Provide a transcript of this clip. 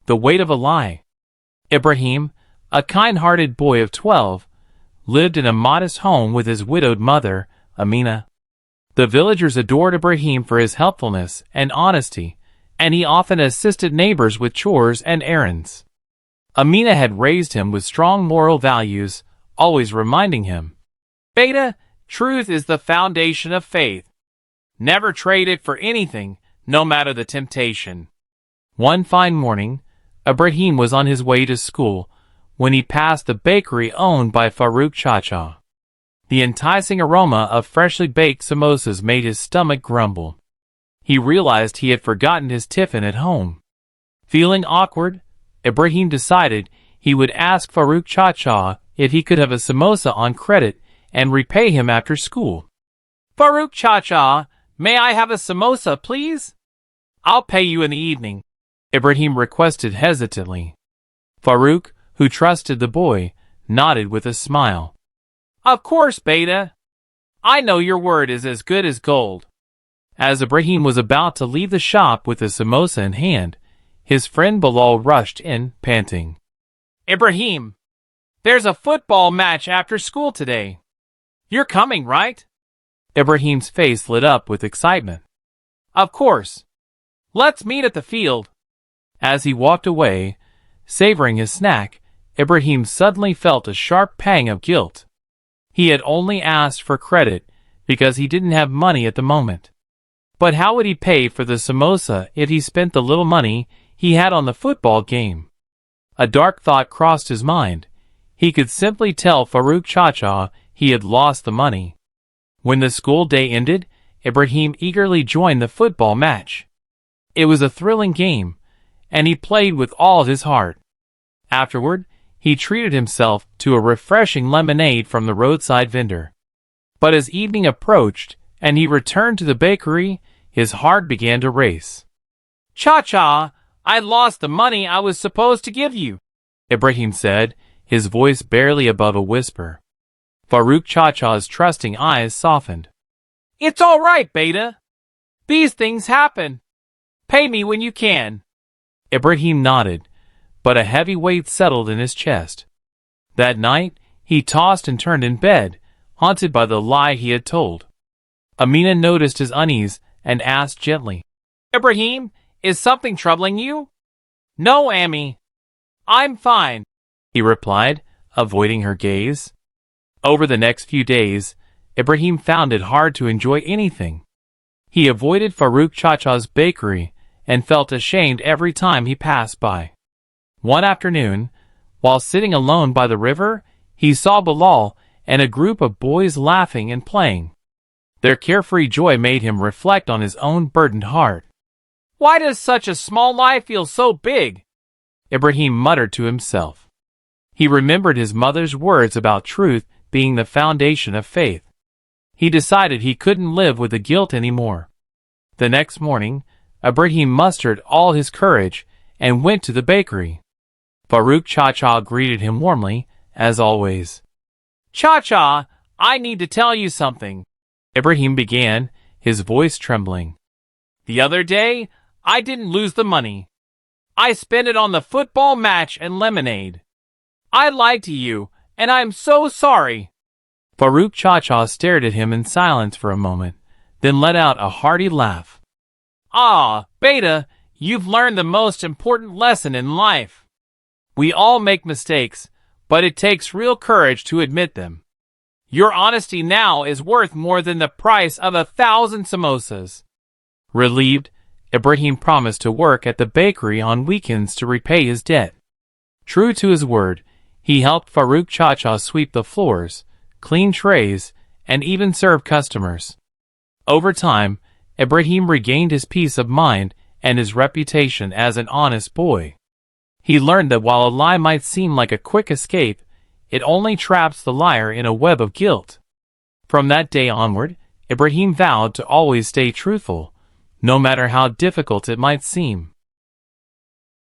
The weight of a lie. Ibrahim, a kind-hearted boy of 12, lived in a modest home with his widowed mother, Amina. The villagers adored Ibrahim for his helpfulness and honesty, and he often assisted neighbors with chores and errands. Amina had raised him with strong moral values, always reminding him, "Beta, truth is the foundation of faith. Never trade it for anything, no matter the temptation." One fine morning, Ibrahim was on his way to school when he passed the bakery owned by Farooq Chacha. The enticing aroma of freshly baked samosas made his stomach grumble. He realized he had forgotten his tiffin at home. Feeling awkward, Ibrahim decided he would ask Farooq Chacha if he could have a samosa on credit and repay him after school. "Farooq Chacha, may I have a samosa, please?" "I'll pay you in the evening," Ibrahim requested hesitantly. Farooq, who trusted the boy, nodded with a smile. "Of course, Beta. I know your word is as good as gold." As Ibrahim was about to leave the shop with the samosa in hand, his friend Bilal rushed in, panting. "Ibrahim, there's a football match after school today. You're coming, right?" Ibrahim's face lit up with excitement. "Of course. Let's meet at the field." As he walked away, savoring his snack, Ibrahim suddenly felt a sharp pang of guilt. He had only asked for credit because he didn't have money at the moment. But how would he pay for the samosa if he spent the little money he had on the football game? A dark thought crossed his mind. He could simply tell Farooq Chacha he had lost the money. When the school day ended, Ibrahim eagerly joined the football match. It was a thrilling game, and he played with all his heart. Afterward, he treated himself to a refreshing lemonade from the roadside vendor. But as evening approached and he returned to the bakery, his heart began to race. "Cha-cha, I lost the money I was supposed to give you," Ibrahim said, his voice barely above a whisper. Farooq Chacha's trusting eyes softened. "It's all right, Beta. These things happen. Pay me when you can." Ibrahim nodded, but a heavy weight settled in his chest. That night, he tossed and turned in bed, haunted by the lie he had told. Amina noticed his unease and asked gently, "Ibrahim, is something troubling you?" "No, Ammi. I'm fine," he replied, avoiding her gaze. Over the next few days, Ibrahim found it hard to enjoy anything. He avoided Farooq Chacha's bakery and felt ashamed every time he passed by. One afternoon, while sitting alone by the river, he saw Bilal and a group of boys laughing and playing. Their carefree joy made him reflect on his own burdened heart. "Why does such a small lie feel so big?" Ibrahim muttered to himself. He remembered his mother's words about truth being the foundation of faith. He decided he couldn't live with the guilt anymore. The next morning, Ibrahim mustered all his courage and went to the bakery. Farooq Chacha greeted him warmly, as always. "Chacha, I need to tell you something," Ibrahim began, his voice trembling. "The other day, I didn't lose the money. I spent it on the football match and lemonade. I lied to you, and I'm so sorry." Farooq Chacha stared at him in silence for a moment, then let out a hearty laugh. "Ah, Beta, you've learned the most important lesson in life. We all make mistakes, but it takes real courage to admit them. Your honesty now is worth more than the price of 1,000 samosas." Relieved, Ibrahim promised to work at the bakery on weekends to repay his debt. True to his word, he helped Farooq Chacha sweep the floors, clean trays, and even serve customers. Over time, Ibrahim regained his peace of mind and his reputation as an honest boy. He learned that while a lie might seem like a quick escape, it only traps the liar in a web of guilt. From that day onward, Ibrahim vowed to always stay truthful, no matter how difficult it might seem.